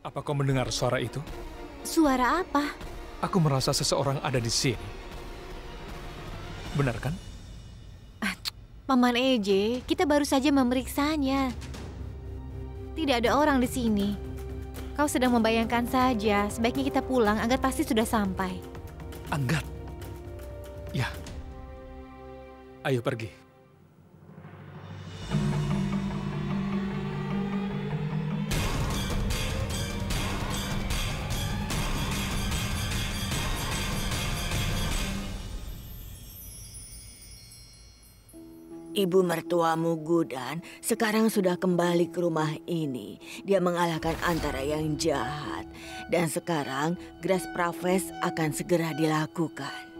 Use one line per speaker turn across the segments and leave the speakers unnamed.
Apa kau mendengar suara itu?
Suara apa?
Aku merasa seseorang ada di sini. Benar kan?
Paman EJ, kita baru saja memeriksanya. Tidak ada orang di sini. Kau sedang membayangkan saja, sebaiknya kita pulang, Anggat pasti sudah sampai.
Anggat? Ya. Ayo pergi.
Ibu mertuamu Gudan sekarang sudah kembali ke rumah ini. Dia mengalahkan Antara yang jahat. Dan sekarang Gras Praves akan segera dilakukan.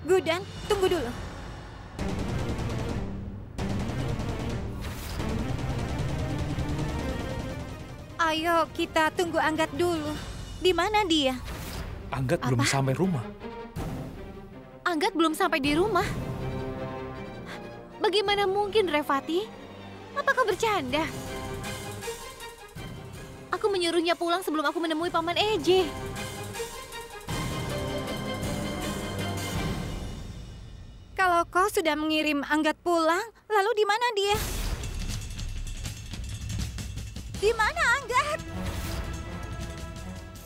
Gudan, tunggu dulu. Ayo, kita tunggu Anggat dulu. Di mana dia?
Anggat belum sampai rumah.
Anggat belum sampai di rumah? Bagaimana mungkin, Revati? Apa kau bercanda? Aku menyuruhnya pulang sebelum aku menemui Paman EJ. Kalau kau sudah mengirim Anggat pulang, lalu di mana dia? Di mana Anggat?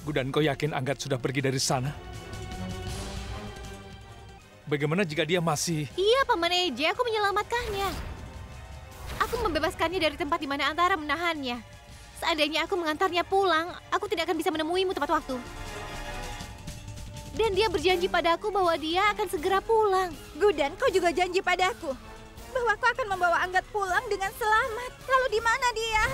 Gudan, kau yakin Anggat sudah pergi dari sana? Bagaimana jika dia masih...
Iya, Paman EJ, aku menyelamatkannya. Aku membebaskannya dari tempat di mana Antara menahannya. Seandainya aku mengantarnya pulang, aku tidak akan bisa menemuimu tepat waktu. Dan dia berjanji padaku bahwa dia akan segera pulang. Gudan, kau juga janji padaku bahwa kau akan membawa Anggat pulang dengan selamat. Lalu di mana dia?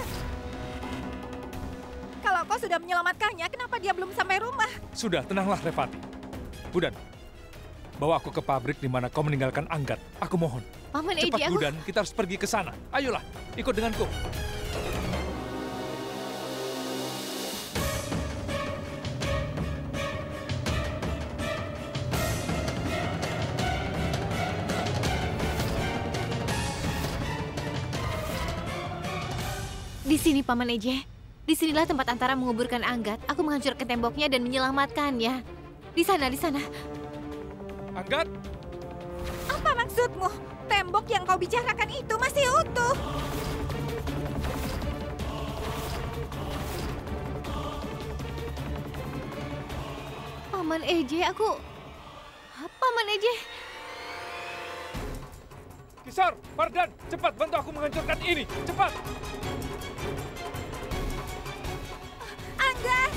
Kalau kau sudah menyelamatkannya, kenapa dia belum sampai rumah?
Sudah, tenanglah Revati. Gudan, bawa aku ke pabrik di mana kau meninggalkan Anggat. Aku mohon.
Paman EJ,
Cepat Gudan, kita harus pergi ke sana. Ayolah, ikut denganku.
Di sini, Paman EJ. Disinilah tempat Antara menguburkan Anggat. Aku menghancurkan temboknya dan menyelamatkannya. Di sana, di sana.
Anggat!
Apa maksudmu? Tembok yang kau bicarakan itu masih utuh. Paman EJ, Paman EJ.
Kisar, Fardan, cepat bantu aku menghancurkan ini. Cepat!
Anggat!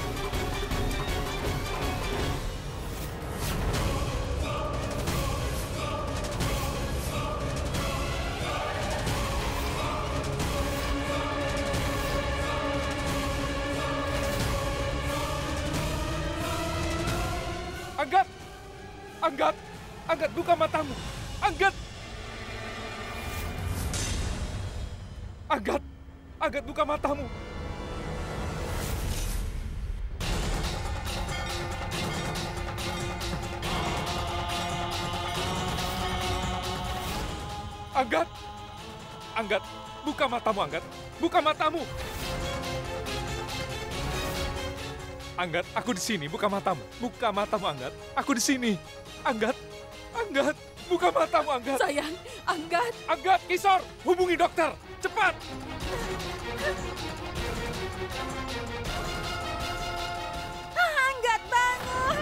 Anggat! Anggat! Anggat, buka matamu! Anggat! Anggat! Anggat, buka matamu! Anggat! Anggat, buka matamu, Anggat! Buka matamu! Anggat, aku di sini. Buka matamu. Buka matamu, Anggat. Aku di sini. Anggat. Anggat. Buka matamu, Anggat.
Sayang, Anggat.
Anggat, Kisor. Hubungi dokter. Cepat.
Anggat, bangun.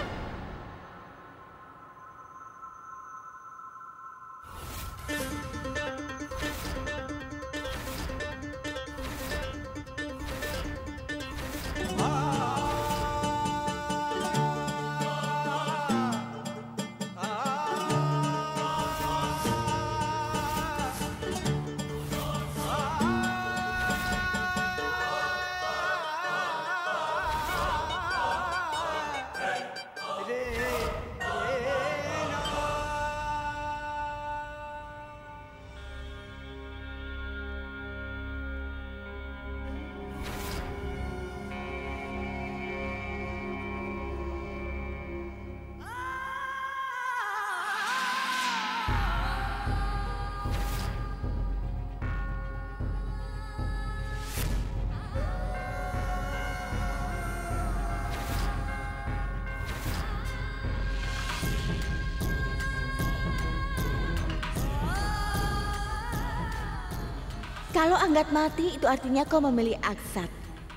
Kalau Anggat mati, itu artinya kau memilih Aksat.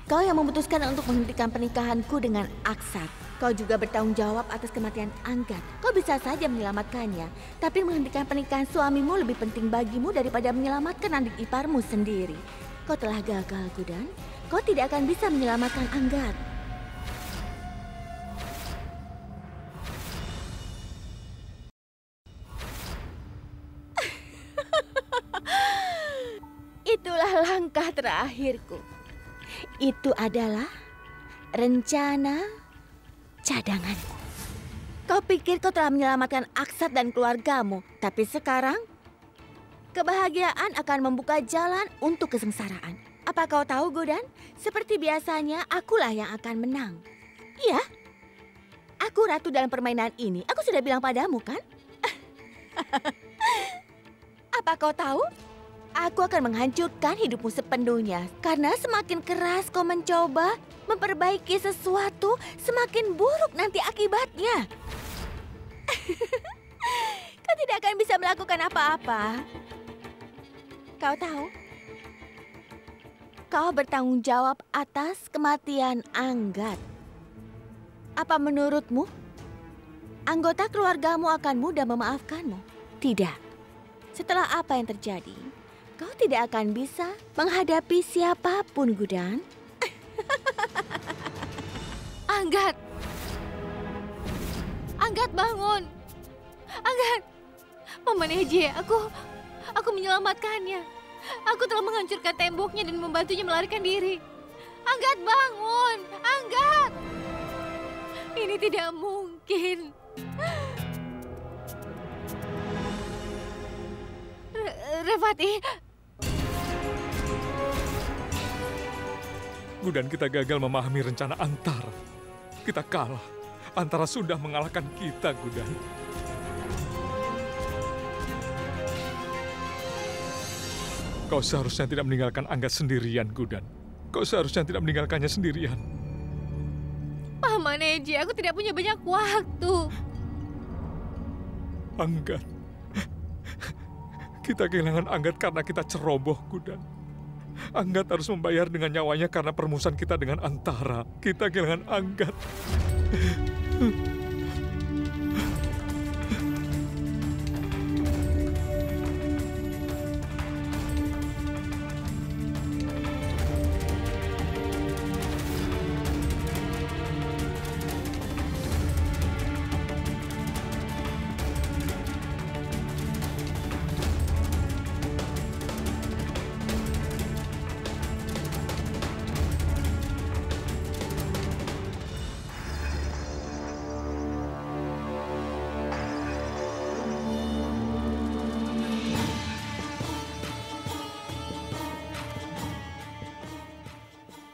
Kau yang memutuskan untuk menghentikan pernikahanku dengan Aksat. Kau juga bertanggung jawab atas kematian Anggat. Kau bisa saja menyelamatkannya, tapi menghentikan pernikahan suamimu lebih penting bagimu daripada menyelamatkan adik iparmu sendiri. Kau telah gagal, Gudan. Kau tidak akan bisa menyelamatkan Anggat. Itulah langkah terakhirku. Itu adalah rencana cadanganku. Kau pikir kau telah menyelamatkan Aksat dan keluargamu, tapi sekarang kebahagiaan akan membuka jalan untuk kesengsaraan. Apa kau tahu, Gudan? Seperti biasanya, akulah yang akan menang. Iya, aku ratu dalam permainan ini. Aku sudah bilang padamu, kan? Apa kau tahu? Aku akan menghancurkan hidupmu sepenuhnya. Karena semakin keras kau mencoba memperbaiki sesuatu, semakin buruk nanti akibatnya. Kau tidak akan bisa melakukan apa-apa. Kau tahu? Kau bertanggung jawab atas kematian Anggat. Apa menurutmu? Anggota keluargamu akan mudah memaafkanmu? Tidak. Setelah apa yang terjadi, kau tidak akan bisa menghadapi siapapun, Gudan.
Anggat! Anggat, bangun! Anggat! Paman Eje, aku menyelamatkannya. Aku telah menghancurkan temboknya dan membantunya melarikan diri. Anggat, bangun! Anggat! Ini tidak mungkin. Revati.
Gudan, kita gagal memahami rencana Antara. Kita kalah. Antara sudah mengalahkan kita, Gudan. Kau seharusnya tidak meninggalkan Anggat sendirian, Gudan. Kau seharusnya tidak meninggalkannya sendirian.
Paman Eje, aku tidak punya banyak waktu.
Anggat. Kita kehilangan Anggat karena kita ceroboh, Gudan. Anggat harus membayar dengan nyawanya karena permusuhan kita dengan Antara. Kita kehilangan Anggat.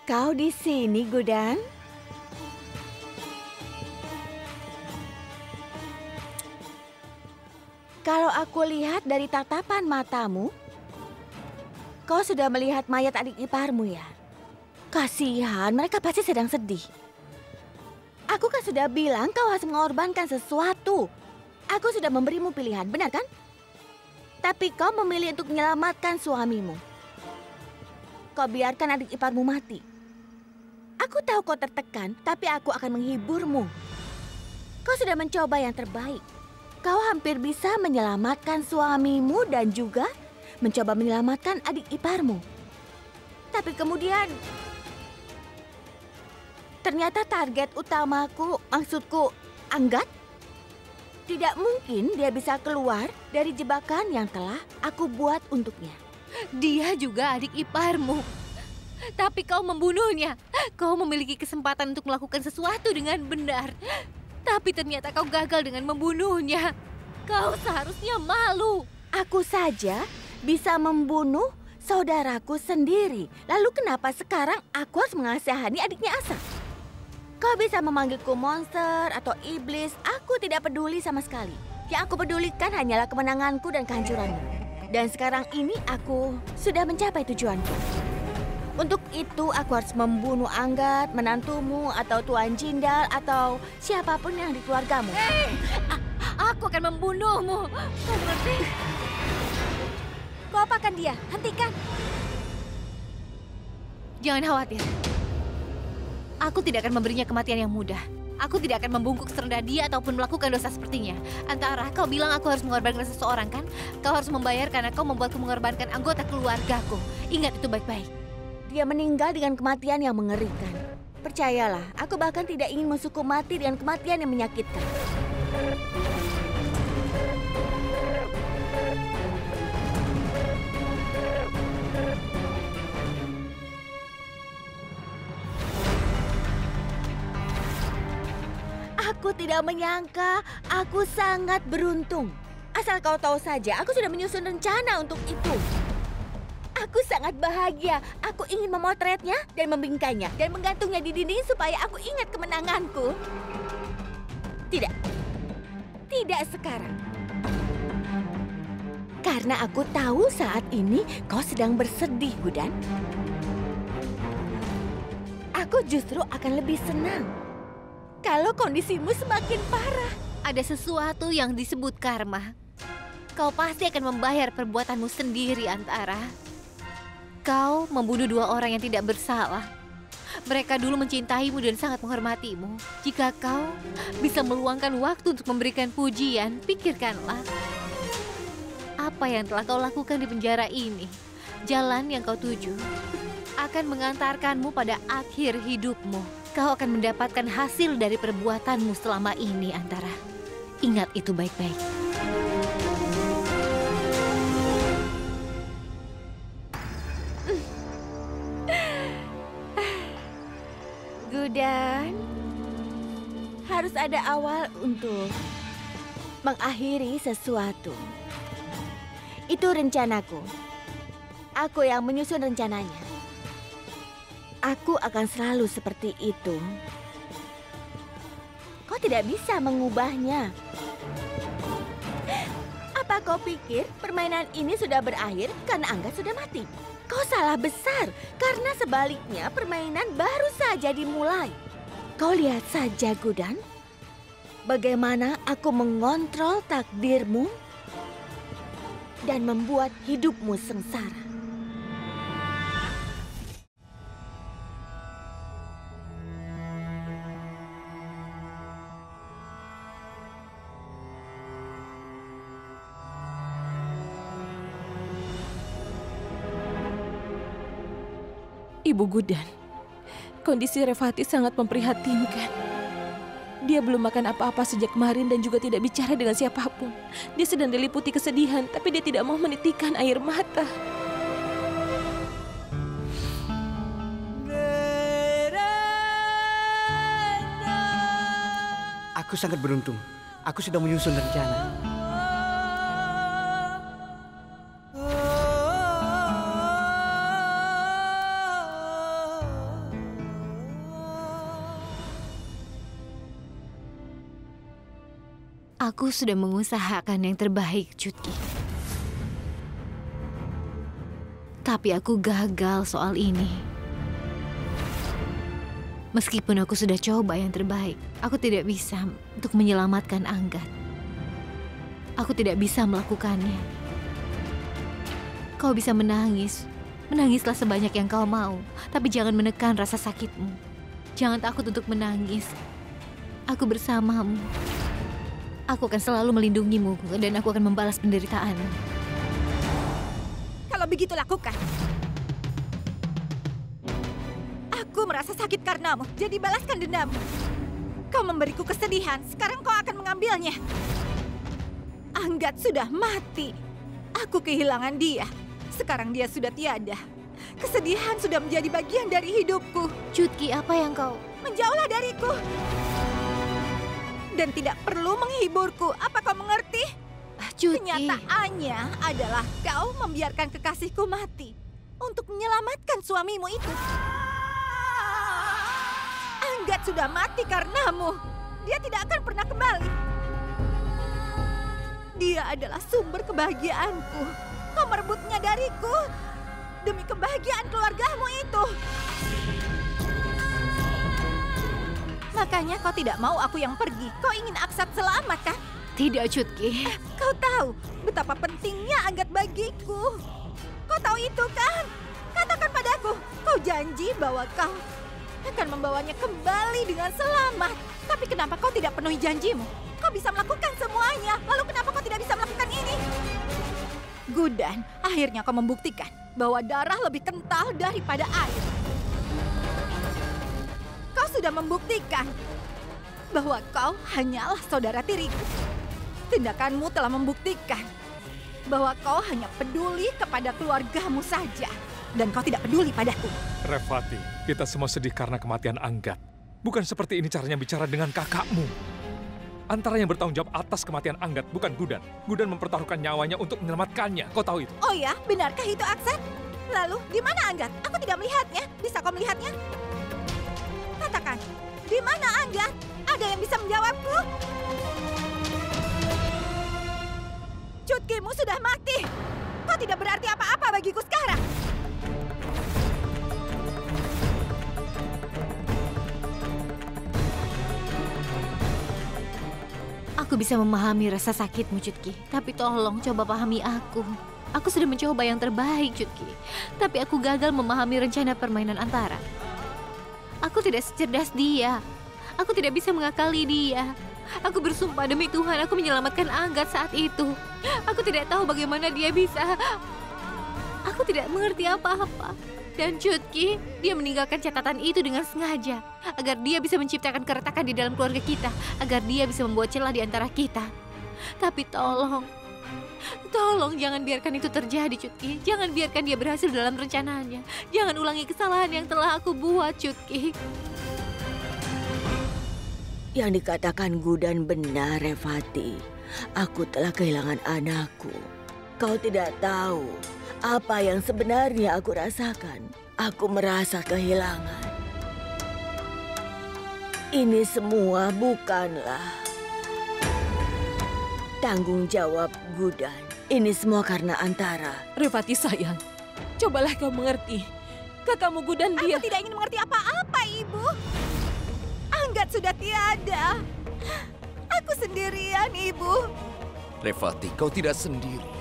Kau di sini, Gudan? Kalau aku lihat dari tatapan matamu, kau sudah melihat mayat adik iparmu ya? Kasihan, mereka pasti sedang sedih. Aku kan sudah bilang kau harus mengorbankan sesuatu. Aku sudah memberimu pilihan, benar kan? Tapi kau memilih untuk menyelamatkan suamimu. Kau biarkan adik iparmu mati. Aku tahu kau tertekan, tapi aku akan menghiburmu. Kau sudah mencoba yang terbaik. Kau hampir bisa menyelamatkan suamimu dan juga mencoba menyelamatkan adik iparmu. Tapi kemudian, ternyata target utamaku, maksudku Anggat, tidak mungkin dia bisa keluar dari jebakan yang telah aku buat untuknya.
Dia juga adik iparmu. Tapi kau membunuhnya. Kau memiliki kesempatan untuk melakukan sesuatu dengan benar. Tapi ternyata kau gagal dengan membunuhnya. Kau seharusnya malu.
Aku saja bisa membunuh saudaraku sendiri. Lalu kenapa sekarang aku harus mengasihani adiknya Asa? Kau bisa memanggilku monster atau iblis, aku tidak peduli sama sekali. Yang aku pedulikan hanyalah kemenanganku dan kehancuranmu. Dan sekarang ini aku sudah mencapai tujuanku. Untuk itu aku harus membunuh Anggat, menantumu, atau Tuan Jindal, atau siapapun yang di keluargamu.
Aku akan membunuhmu. Kau mengerti?
Kau apakan dia? Hentikan.
Jangan khawatir. Aku tidak akan memberinya kematian yang mudah. Aku tidak akan membungkuk serendah dia ataupun melakukan dosa sepertinya. Antara, kau bilang aku harus mengorbankan seseorang kan? Kau harus membayar karena kau membuatku mengorbankan anggota keluargaku. Ingat itu baik-baik.
Dia meninggal dengan kematian yang mengerikan. Percayalah, aku bahkan tidak ingin Musuhku mati dengan kematian yang menyakitkan. Aku tidak menyangka, aku sangat beruntung. Asal kau tahu saja, aku sudah menyusun rencana untuk itu. Aku sangat bahagia. Aku ingin memotretnya dan membingkainya dan menggantungnya di dinding supaya aku ingat kemenanganku. Tidak. Tidak sekarang. Karena aku tahu saat ini kau sedang bersedih, Gudan. Aku justru akan lebih senang kalau kondisimu semakin parah.
Ada sesuatu yang disebut karma. Kau pasti akan membayar perbuatanmu sendiri, Antara. Kau membunuh 2 orang yang tidak bersalah. Mereka dulu mencintaimu dan sangat menghormatimu. Jika kau bisa meluangkan waktu untuk memberikan pujian, pikirkanlah. Apa yang telah kau lakukan di penjara ini, jalan yang kau tuju, akan mengantarkanmu pada akhir hidupmu. Kau akan mendapatkan hasil dari perbuatanmu selama ini, Antara. Ingat itu baik-baik.
Gudan, harus ada awal untuk mengakhiri sesuatu. Itu rencanaku. Aku yang menyusun rencananya. Aku akan selalu seperti itu. Kau tidak bisa mengubahnya. Apa kau pikir permainan ini sudah berakhir karena Anggat sudah mati? Kau salah besar, karena sebaliknya permainan baru saja dimulai. Kau lihat saja, Gudan, bagaimana aku mengontrol takdirmu dan membuat hidupmu sengsara.
Ibu Gudan, kondisi Revati sangat memprihatinkan. Dia belum makan apa-apa sejak kemarin dan juga tidak bicara dengan siapapun. Dia sedang diliputi kesedihan, tapi dia tidak mau menitikkan air mata.
Aku sangat beruntung. Aku sudah menyusun rencana.
Aku sudah mengusahakan yang terbaik, Cutki. Tapi aku gagal soal ini. Meskipun aku sudah coba yang terbaik, aku tidak bisa untuk menyelamatkan Anggat. Aku tidak bisa melakukannya. Kau bisa menangis. Menangislah sebanyak yang kau mau, tapi jangan menekan rasa sakitmu. Jangan takut untuk menangis. Aku bersamamu. Aku akan selalu melindungimu dan aku akan membalas penderitaanmu.
Kalau begitu lakukan. Aku merasa sakit karenamu, jadi balaskan dendammu. Kau memberiku kesedihan, sekarang kau akan mengambilnya. Anggat sudah mati. Aku kehilangan dia. Sekarang dia sudah tiada. Kesedihan sudah menjadi bagian dari hidupku.
Chutki, apa yang kau...
Menjauhlah dariku. Dan tidak perlu menghiburku. Apa kau mengerti?
Chutki.
Kenyataannya adalah kau membiarkan kekasihku mati untuk menyelamatkan suamimu itu. Anggat sudah mati karenamu. Dia tidak akan pernah kembali. Dia adalah sumber kebahagiaanku. Kau merebutnya dariku demi kebahagiaan keluargamu itu. Makanya kau tidak mau aku yang pergi. Kau ingin Aksat selamat, kan?
Tidak, Chutki.
Kau tahu betapa pentingnya Anggat bagiku. Kau tahu itu, kan? Katakan padaku, kau janji bahwa kau akan membawanya kembali dengan selamat. Tapi kenapa kau tidak penuhi janjimu? Kau bisa melakukan semuanya. Lalu kenapa kau tidak bisa melakukan ini? Gudan, akhirnya kau membuktikan bahwa darah lebih kental daripada air. Kau sudah membuktikan bahwa kau hanyalah saudara tiriku. Tindakanmu telah membuktikan bahwa kau hanya peduli kepada keluargamu saja. Dan kau tidak peduli padaku.
Revati, kita semua sedih karena kematian Anggat. Bukan seperti ini caranya bicara dengan kakakmu. Antara yang bertanggung jawab atas kematian Anggat bukan Gudan. Gudan mempertaruhkan nyawanya untuk menyelamatkannya. Kau tahu itu?
Oh ya, benarkah itu, Aksat? Lalu, di mana Anggat? Aku tidak melihatnya. Bisa kau melihatnya? Katakan, di mana Anggat? Ada yang bisa menjawabku? Chutkimu sudah mati. Kau tidak berarti apa-apa bagiku sekarang.
Aku bisa memahami rasa sakitmu, Chutki. Tapi tolong coba pahami aku. Aku sudah mencoba yang terbaik, Chutki. Tapi aku gagal memahami rencana permainan Antara. Aku tidak secerdas dia. Aku tidak bisa mengakali dia. Aku bersumpah demi Tuhan aku menyelamatkan Anggat saat itu. Aku tidak tahu bagaimana dia bisa. Aku tidak mengerti apa-apa. Dan Chutki, dia meninggalkan catatan itu dengan sengaja. Agar dia bisa menciptakan keretakan di dalam keluarga kita. Agar dia bisa membuat celah di antara kita. Tapi tolong jangan biarkan itu terjadi, Chutki. Jangan biarkan dia berhasil dalam rencananya. Jangan ulangi kesalahan yang telah aku buat, Chutki.
Yang dikatakan Gudan benar, Revati. Aku telah kehilangan anakku. Kau tidak tahu apa yang sebenarnya aku rasakan. Aku merasa kehilangan. Ini semua bukanlah tanggung jawab Gudan. Ini semua karena Antara.
Revati sayang, cobalah kau mengerti. Kakakmu Gudan dia...
Aku tidak ingin mengerti apa-apa, Ibu. Anggat sudah tiada. Aku sendirian, Ibu.
Revati, kau tidak sendiri.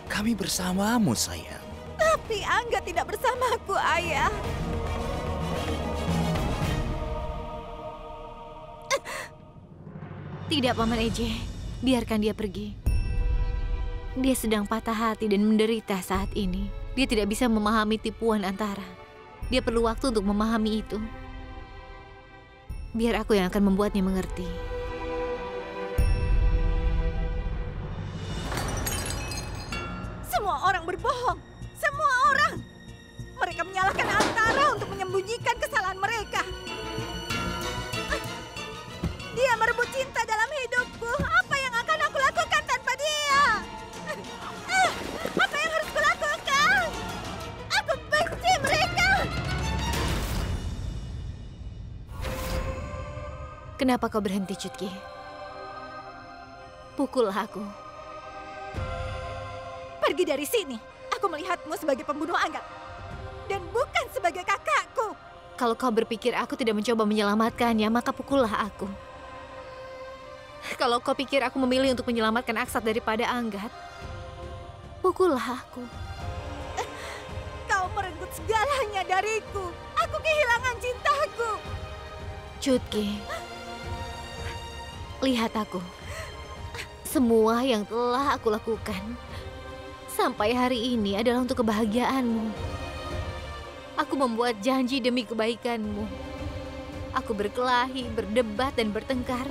Kami bersamamu, sayang.
Tapi Anggat tidak bersamaku, Ayah.
Tidak, Paman Eje. Biarkan dia pergi. Dia sedang patah hati dan menderita saat ini. Dia tidak bisa memahami tipuan Antara. Dia perlu waktu untuk memahami itu. Biar aku yang akan membuatnya mengerti.
Semua orang berbohong. Semua orang. Mereka menyalahkan Antara untuk menyembunyikan kesalahan mereka. Dia merebut cinta dalam hidupku. Apa yang akan aku lakukan tanpa dia? Apa yang harus kulakukan? Aku benci mereka.
Kenapa kau berhenti, Chutki? Pukullah aku.
Pergi dari sini. Aku melihatmu sebagai pembunuh Anggat. Dan bukan sebagai kakakku.
Kalau kau berpikir aku tidak mencoba menyelamatkannya, maka pukullah aku. Kalau kau pikir aku memilih untuk menyelamatkan Aksat daripada Anggat, pukullah aku.
Kau merenggut segalanya dariku. Aku kehilangan cintaku.
Chutki, lihat aku. Semua yang telah aku lakukan sampai hari ini adalah untuk kebahagiaanmu. Aku membuat janji demi kebaikanmu. Aku berkelahi, berdebat, dan bertengkar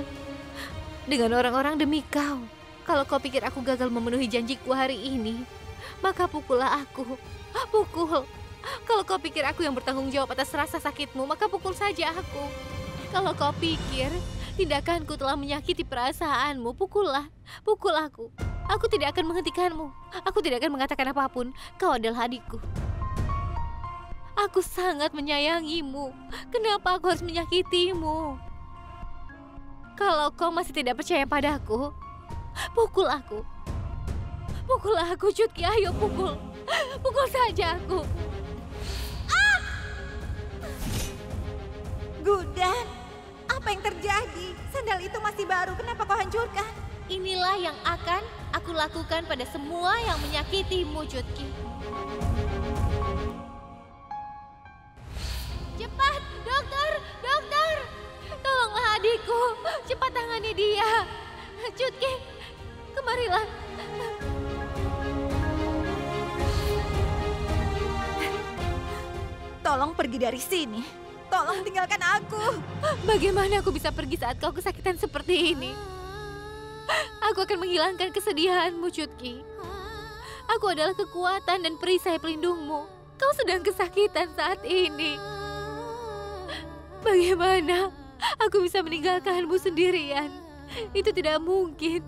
dengan orang-orang demi kau. Kalau kau pikir aku gagal memenuhi janjiku hari ini, maka pukullah aku. Pukul. Kalau kau pikir aku yang bertanggung jawab atas rasa sakitmu, maka pukul saja aku. Kalau kau pikir tindakanku telah menyakiti perasaanmu, pukullah. Pukul aku. Aku tidak akan menghentikanmu. Aku tidak akan mengatakan apapun. Kau adalah adikku. Aku sangat menyayangimu. Kenapa aku harus menyakitimu? Kalau kau masih tidak percaya padaku, pukul aku. Pukul aku, Chutki. Ayo pukul. Pukul saja aku.
Gudan, apa yang terjadi? Sandal itu masih baru. Kenapa kau hancurkan?
Inilah yang akan aku lakukan pada semua yang menyakitimu, Chutki. Cepat, dokter! Dokter! Tolonglah adikku. Cepat tangani dia. Chutki, kemarilah.
Tolong pergi dari sini. Tolong tinggalkan aku.
Bagaimana aku bisa pergi saat kau kesakitan seperti ini? Aku akan menghilangkan kesedihanmu, Chutki. Aku adalah kekuatan dan perisai pelindungmu. Kau sedang kesakitan saat ini. Bagaimana aku bisa meninggalkanmu sendirian? Itu tidak mungkin.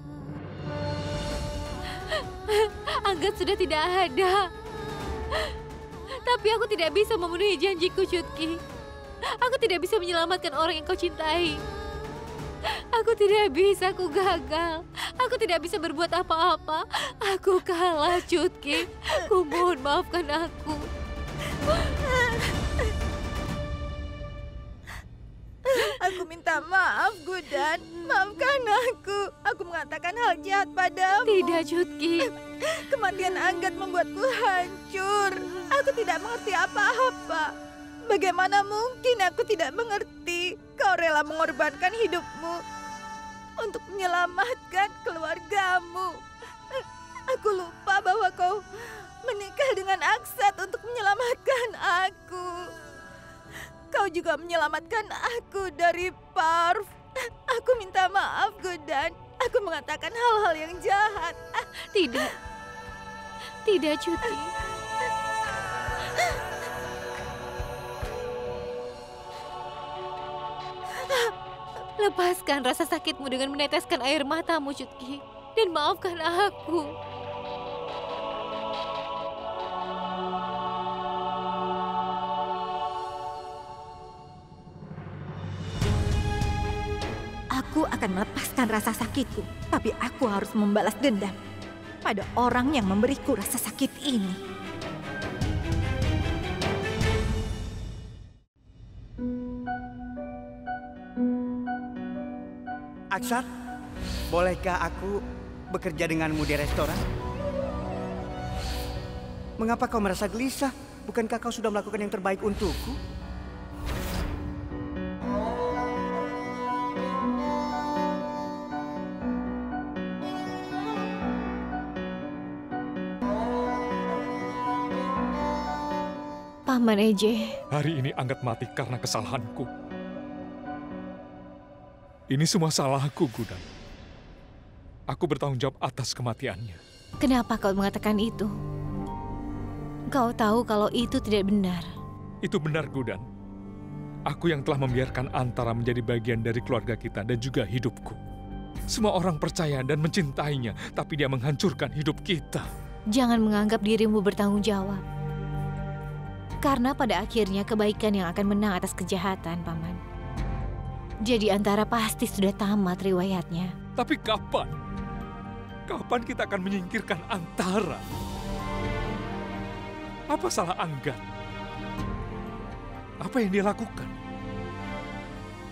Anggat sudah tidak ada. Tapi aku tidak bisa memenuhi janjiku, Chutki. Aku tidak bisa menyelamatkan orang yang kau cintai. Aku tidak bisa, aku gagal. Aku tidak bisa berbuat apa-apa. Aku kalah, Chutki. Ku mohon maafkan aku.
Aku minta maaf, Gudan. Maafkan aku. Aku mengatakan hal jahat padamu.
Tidak, Chutki.
Kematian Anggat membuatku hancur. Aku tidak mengerti apa-apa. Bagaimana mungkin aku tidak mengerti? Kau rela mengorbankan hidupmu untuk menyelamatkan keluargamu. Aku lupa bahwa kau menikah dengan Aksat untuk menyelamatkan aku. Kau juga menyelamatkan aku dari Parv. Aku minta maaf, Gudan. Aku mengatakan hal-hal yang jahat.
Tidak. Tidak, Chutki. Lepaskan rasa sakitmu dengan meneteskan air matamu, Chutki. Dan maafkan aku.
Aku akan melepaskan rasa sakitku, tapi aku harus membalas dendam pada orang yang memberiku rasa sakit ini.
Aksat, bolehkah aku bekerja denganmu di restoran? Mengapa kau merasa gelisah? Bukankah kau sudah melakukan yang terbaik untukku?
Paman Eje.
Hari ini Anggat mati karena kesalahanku. Ini semua salahku, Gudan. Aku bertanggung jawab atas kematiannya.
Kenapa kau mengatakan itu? Kau tahu kalau itu tidak benar.
Itu benar, Gudan. Aku yang telah membiarkan Antara menjadi bagian dari keluarga kita dan juga hidupku. Semua orang percaya dan mencintainya, tapi dia menghancurkan hidup kita.
Jangan menganggap dirimu bertanggung jawab. Karena pada akhirnya kebaikan yang akan menang atas kejahatan, Paman. Jadi Antara pasti sudah tamat riwayatnya.
Tapi kapan? Kapan kita akan menyingkirkan Antara? Apa salah Anggat? Apa yang dia lakukan?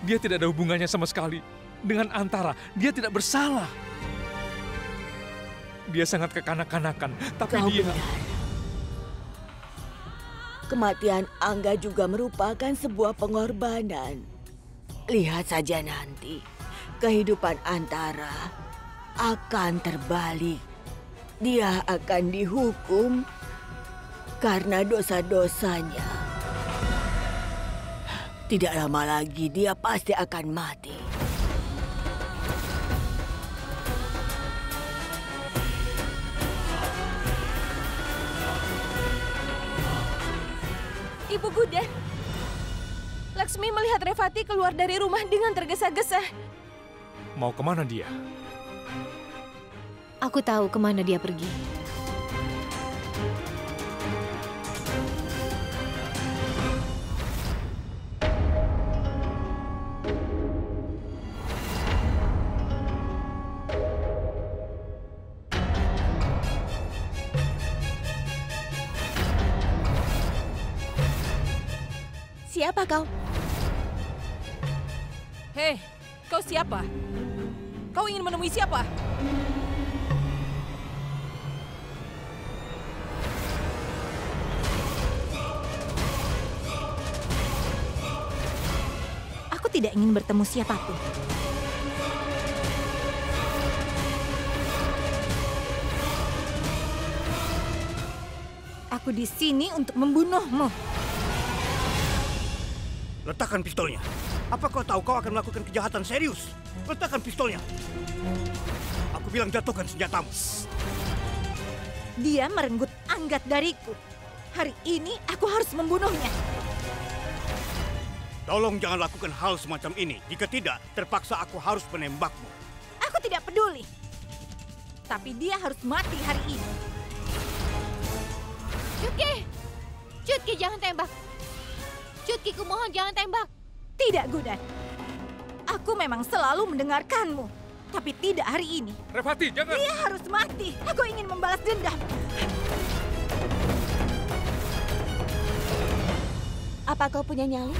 Dia tidak ada hubungannya sama sekali dengan Antara. Dia tidak bersalah. Dia sangat kekanak-kanakan, tapi
Kau
dia...
benar. Kematian Angga juga merupakan sebuah pengorbanan. Lihat saja nanti, kehidupan Antara akan terbalik. Dia akan dihukum karena dosa-dosanya. Tidak lama lagi dia pasti akan mati.
Ibu Gudan, Laksmi melihat Revati keluar dari rumah dengan tergesa-gesa.
Mau kemana dia?
Aku tahu kemana dia pergi.
Siapa kau?
Hei, kau siapa? Kau ingin menemui siapa?
Aku tidak ingin bertemu siapapun. Aku di sini untuk membunuhmu.
Letakkan pistolnya. Apa kau tahu kau akan melakukan kejahatan serius? Letakkan pistolnya. Aku bilang jatuhkan senjatamu.
Dia merenggut Anggat dariku. Hari ini aku harus membunuhnya.
Tolong jangan lakukan hal semacam ini. Jika tidak, terpaksa aku harus menembakmu.
Aku tidak peduli. Tapi dia harus mati hari ini.
Cutki! Cutki, jangan tembak. Cutki, kumohon jangan tembak.
Tidak, Gudan. Aku memang selalu mendengarkanmu. Tapi tidak hari ini.
Revati, jangan!
Dia harus mati. Aku ingin membalas dendam.
Apa kau punya nyali?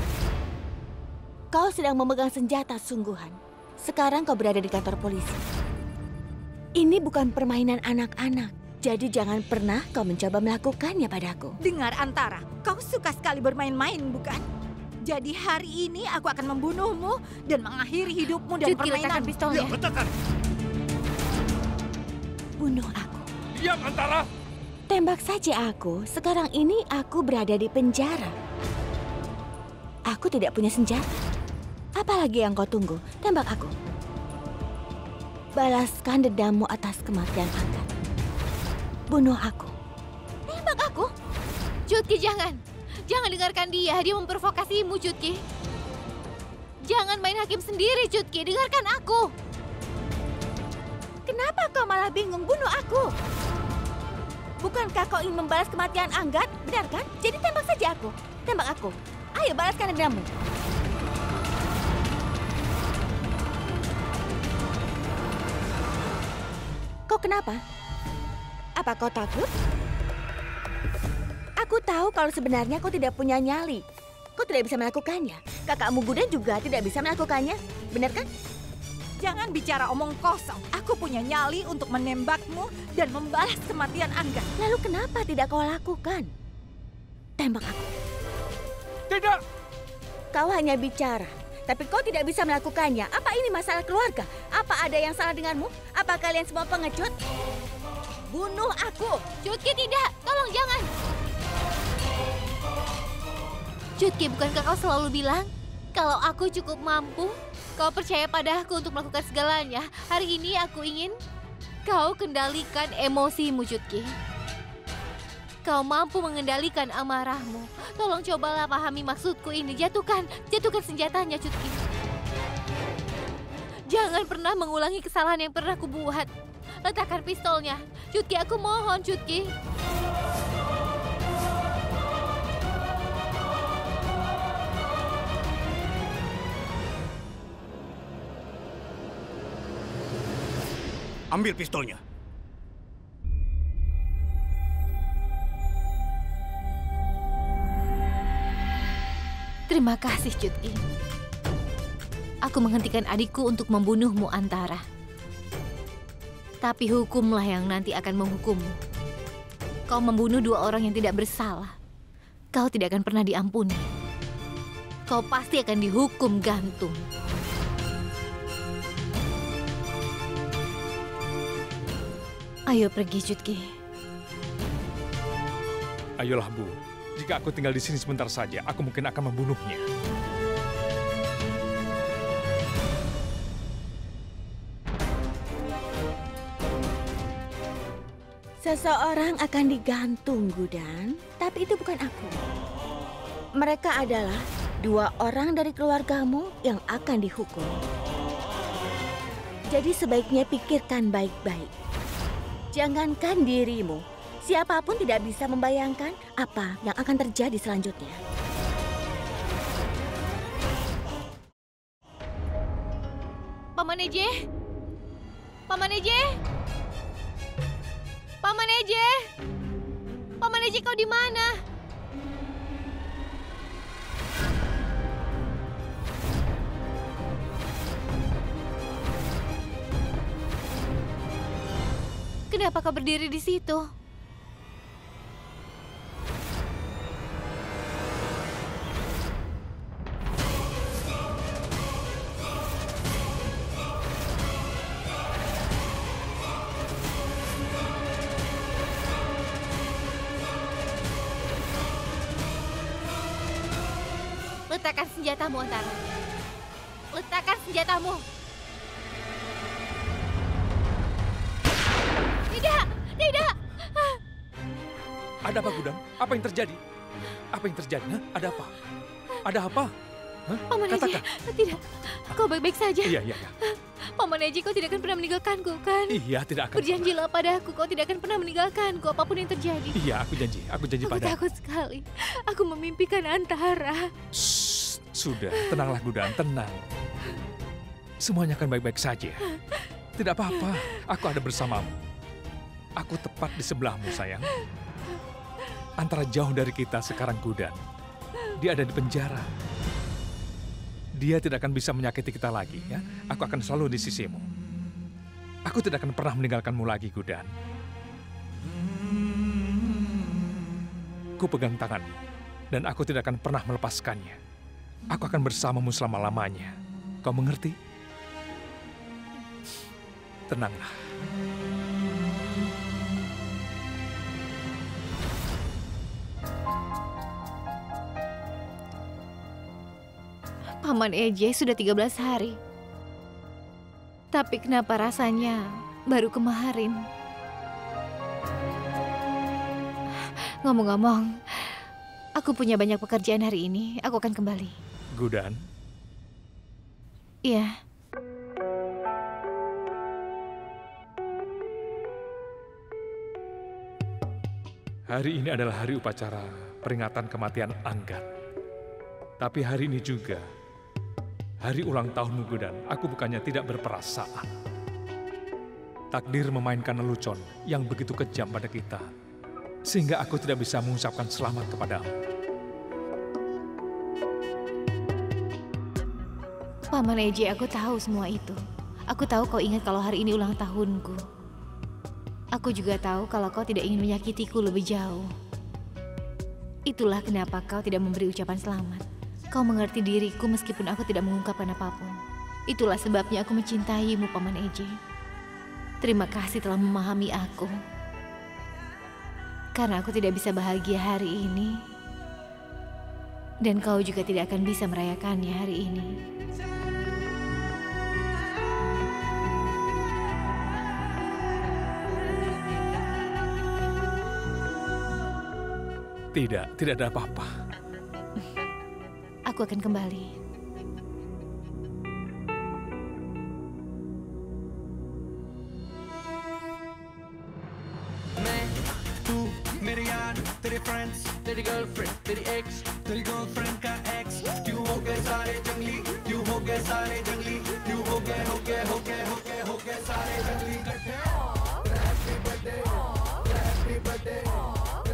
Kau sedang memegang senjata sungguhan. Sekarang kau berada di kantor polisi. Ini bukan permainan anak-anak. Jadi jangan pernah kau mencoba melakukannya padaku.
Dengar Antara, kau suka sekali bermain-main, bukan? Jadi hari ini aku akan membunuhmu dan mengakhiri hidupmu dan
Cutki, letakkan
permainanmu.
pistolnya.
Letakkan.
Bunuh aku.
Diam, Antara!
Tembak saja aku. Sekarang ini aku berada di penjara. Aku tidak punya senjata. Apalagi yang kau tunggu? Tembak aku. Balaskan dendammu atas kematian Angga. Bunuh aku.
Tembak aku? Cutki, jangan. Jangan dengarkan dia. Dia memprovokasimu, Cutki. Jangan main hakim sendiri, Cutki. Dengarkan aku.
Kenapa kau malah bingung bunuh aku? Bukankah kau ingin membalas kematian Anggat? Benar kan? Jadi tembak saja aku. Tembak aku. Ayo balaskan dendammu. Kau kenapa? Apa kau takut? Aku tahu kalau sebenarnya kau tidak punya nyali. Kau tidak bisa melakukannya. Kakakmu Gudan juga tidak bisa melakukannya. Benar kan?
Jangan bicara omong kosong. Aku punya nyali untuk menembakmu dan membalas kematian Angga.
Lalu kenapa tidak kau lakukan? Tembak aku.
Tidak!
Kau hanya bicara, tapi kau tidak bisa melakukannya. Apa ini masalah keluarga? Apa ada yang salah denganmu? Apa kalian semua pengecut? Bunuh aku!
Cutki, tidak. Tolong jangan. Cutki, bukankah kau selalu bilang kalau aku cukup mampu? Kau percaya padaku untuk melakukan segalanya. Hari ini aku ingin kau kendalikan emosimu, Cutki. Kau mampu mengendalikan amarahmu. Tolong cobalah pahami maksudku ini. Jatuhkan senjatanya, Cutki. Jangan pernah mengulangi kesalahan yang pernah kubuat. Letakkan pistolnya. Cutki, aku mohon, Cutki.
Ambil pistolnya.
Terima kasih, Cutki. Aku menghentikan adikku untuk membunuhmu, Antara. Tapi hukumlah yang nanti akan menghukummu. Kau membunuh 2 orang yang tidak bersalah. Kau tidak akan pernah diampuni. Kau pasti akan dihukum gantung. Ayo pergi, Cutki.
Ayolah, Bu. Jika aku tinggal di sini sebentar saja, aku mungkin akan membunuhnya.
Seseorang akan digantung, Gudan. Tapi itu bukan aku. Mereka adalah 2 orang dari keluargamu yang akan dihukum. Jadi sebaiknya pikirkan baik-baik. Jangankan dirimu, siapapun tidak bisa membayangkan apa yang akan terjadi selanjutnya.
Paman Eje! Paman Eje! Paman Eje! Paman Eje, kau di mana? Kenapa kau berdiri di situ? Letakkan senjatamu, Antara. Letakkan senjatamu. Tidak, tidak.
Ada apa, Gudan? Apa yang terjadi? Apa yang terjadi? Hah? Ada apa? Ada apa? Hah?
Paman Eje,
Katakan.
tidak. Kau baik-baik saja.
Iya.
Paman Eje, kau tidak akan pernah meninggalkanku, kan?
Iya, tidak akan.
Berjanjilah padaku, kau tidak akan pernah meninggalkanku apapun yang terjadi.
Iya, aku janji. Aku janji
Aku
padamu.
takut sekali. Aku memimpikan Antara.
Shh, sudah, tenanglah Gudan, tenang. Semuanya akan baik-baik saja. Tidak apa-apa, aku ada bersamamu. Aku tepat di sebelahmu, sayang. Antara jauh dari kita sekarang, Gudan. Dia ada di penjara. Dia tidak akan bisa menyakiti kita lagi, ya. Aku akan selalu di sisimu. Aku tidak akan pernah meninggalkanmu lagi, Gudan. Ku pegang tanganmu, dan aku tidak akan pernah melepaskannya. Aku akan bersamamu selama-lamanya. Kau mengerti? Tenanglah.
Paman Eje sudah 13 hari. Tapi kenapa rasanya baru kemarin? Ngomong-ngomong, aku punya banyak pekerjaan hari ini. Aku akan kembali.
Gudan,
Iya.
hari ini adalah hari upacara peringatan kematian Anggat. Tapi hari ini juga hari ulang tahunmu, Gudan. Aku bukannya tidak berperasaan. Takdir memainkan lelucon yang begitu kejam pada kita, sehingga aku tidak bisa mengucapkan selamat kepadamu.
Paman Eje, aku tahu semua itu. Aku tahu kau ingat kalau hari ini ulang tahunku. Aku juga tahu kalau kau tidak ingin menyakitiku lebih jauh. Itulah kenapa kau tidak memberi ucapan selamat. Kau mengerti diriku meskipun aku tidak mengungkapkan apapun. Itulah sebabnya aku mencintaimu, Paman Eje. Terima kasih telah memahami aku. Karena aku tidak bisa bahagia hari ini. Dan kau juga tidak akan bisa merayakannya hari ini.
Tidak ada apa-apa.
Aku akan kembali.
मेरे यार, तेरे फ्रेंड्स, तेरी गर्लफ्रेंड, तेरी एक्स, तेरी गर्लफ्रेंड का एक्स, क्यों हो गए सारे जंगली, क्यों हो गए सारे जंगली, क्यों हो गए सारे जंगली इकट्ठे। Happy birthday, happy birthday,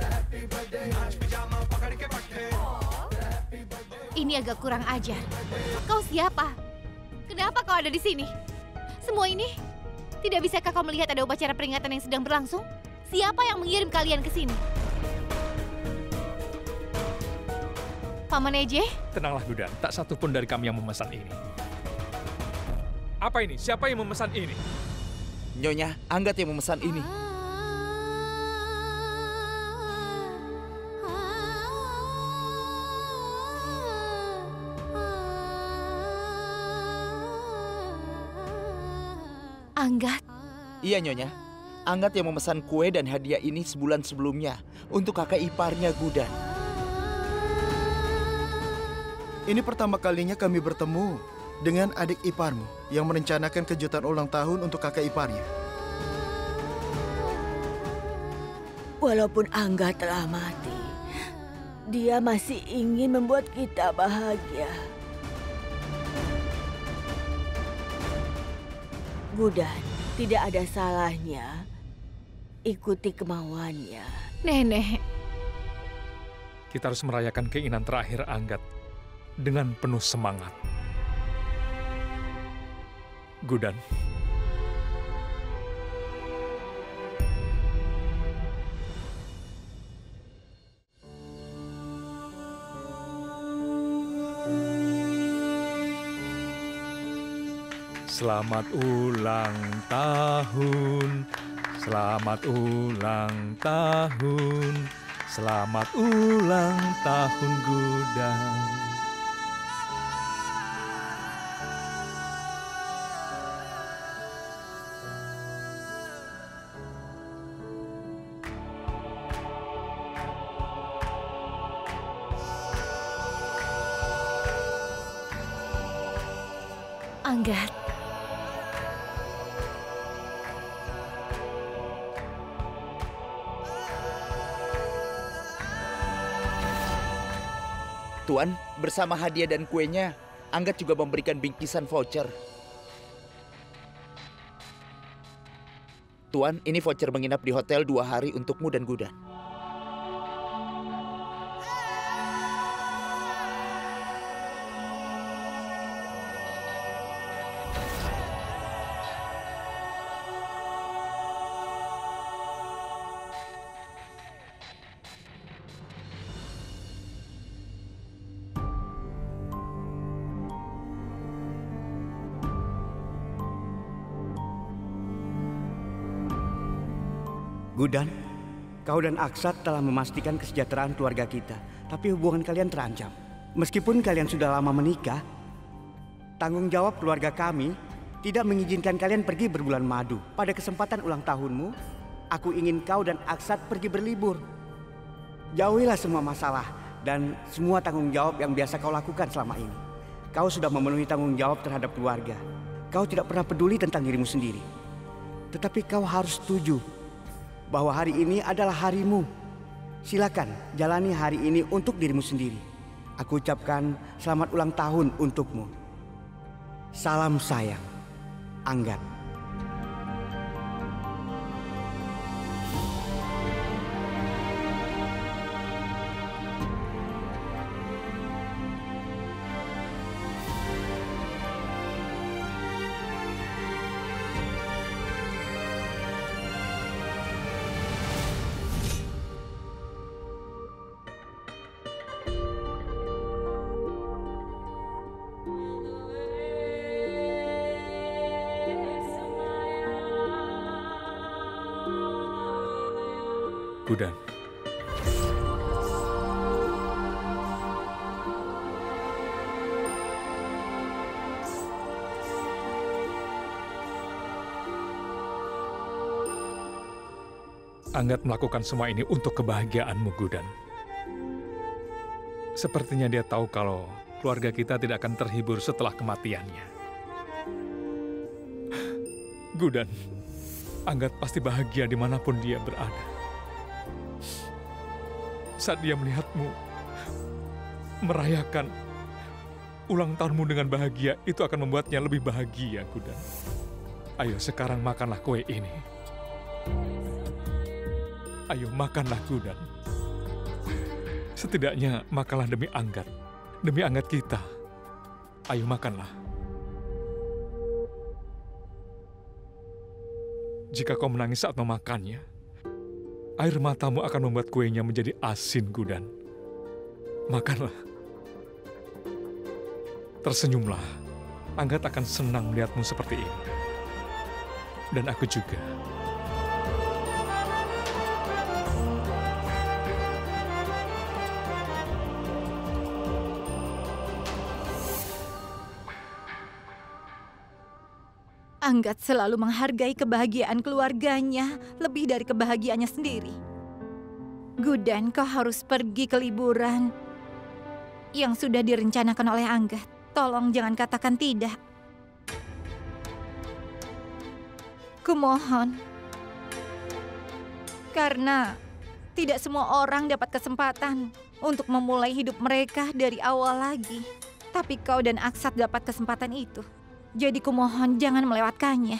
happy birthday, नाच पिजामा पकड़ के पट्टे।
Ini ini agak kurang ajar. Kau siapa? Kenapa kau ada di sini? Semua ini? Tidak bisakah kau melihat ada upacara peringatan yang sedang berlangsung? Siapa yang mengirim kalian ke sini? Paman Eje?
Tenanglah Gudan, tak satu pun dari kami yang memesan ini. Apa ini? Siapa yang memesan ini?
Nyonya, Anggat yang memesan ini.
Anggat?
Iya, Nyonya. Anggat yang memesan kue dan hadiah ini sebulan sebelumnya untuk kakak iparnya Gudan.
Ini pertama kalinya kami bertemu dengan adik iparmu yang merencanakan kejutan ulang tahun untuk kakak iparnya.
Walaupun Angga telah mati, dia masih ingin membuat kita bahagia. Gudan, tidak ada salahnya ikuti kemauannya.
Nenek.
Kita harus merayakan keinginan terakhir Anggat dengan penuh semangat. Gudan. Selamat ulang tahun, selamat ulang tahun, selamat ulang tahun Gudan.
Anggat.
Tuan, bersama hadiah dan kuenya, Anggat juga memberikan bingkisan voucher. Tuan, ini voucher menginap di hotel 2 hari untukmu dan Gudan.
Gudan, kau dan Aksat telah memastikan kesejahteraan keluarga kita, tapi hubungan kalian terancam. Meskipun kalian sudah lama menikah, tanggung jawab keluarga kami tidak mengizinkan kalian pergi berbulan madu. Pada kesempatan ulang tahunmu, aku ingin kau dan Aksat pergi berlibur. Jauhilah semua masalah dan semua tanggung jawab yang biasa kau lakukan selama ini. Kau sudah memenuhi tanggung jawab terhadap keluarga. Kau tidak pernah peduli tentang dirimu sendiri. Tetapi kau harus setuju bahwa hari ini adalah harimu. Silakan jalani hari ini untuk dirimu sendiri. Aku ucapkan selamat ulang tahun untukmu. Salam sayang, Anggat.
Gudan. Anggat melakukan semua ini untuk kebahagiaanmu, Gudan. Sepertinya dia tahu kalau keluarga kita tidak akan terhibur setelah kematiannya. Gudan, Anggat pasti bahagia dimanapun dia berada. Saat dia melihatmu merayakan ulang tahunmu dengan bahagia, itu akan membuatnya lebih bahagia, Gudan. Ayo sekarang makanlah kue ini. Ayo makanlah, Gudan. Setidaknya makanlah demi Anggat Demi Anggat kita. Ayo makanlah. Jika kau menangis saat memakannya, air matamu akan membuat kuenya menjadi asin, Gudan. Makanlah. Tersenyumlah. Anggat akan senang melihatmu seperti ini. Dan aku juga.
Anggat selalu menghargai kebahagiaan keluarganya lebih dari kebahagiaannya sendiri. Gudan, kau harus pergi ke liburan yang sudah direncanakan oleh Anggat. Tolong jangan katakan tidak. Kumohon. Karena tidak semua orang dapat kesempatan untuk memulai hidup mereka dari awal lagi. Tapi kau dan Aksat dapat kesempatan itu. Jadi kumohon jangan melewatkannya.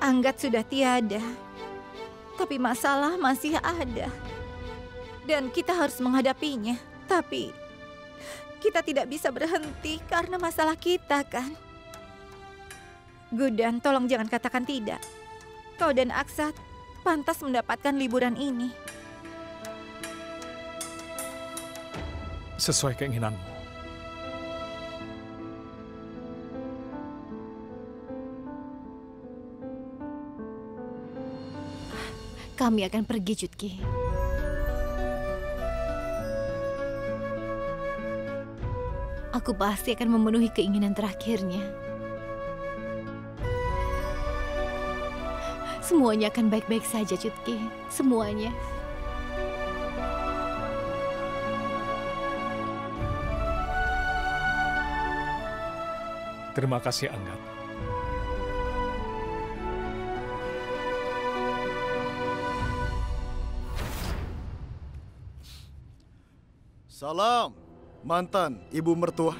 Anggat sudah tiada, tapi masalah masih ada. Dan kita harus menghadapinya. Tapi kita tidak bisa berhenti karena masalah kita, kan? Gudan, tolong jangan katakan tidak. Kau dan Aksat pantas mendapatkan liburan ini.
Sesuai keinginanmu.
Kami akan pergi, Jutki. Aku pasti akan memenuhi keinginan terakhirnya. Semuanya akan baik-baik saja, Jutki. Semuanya.
Terima kasih, Anggat.
Salam, mantan ibu mertua.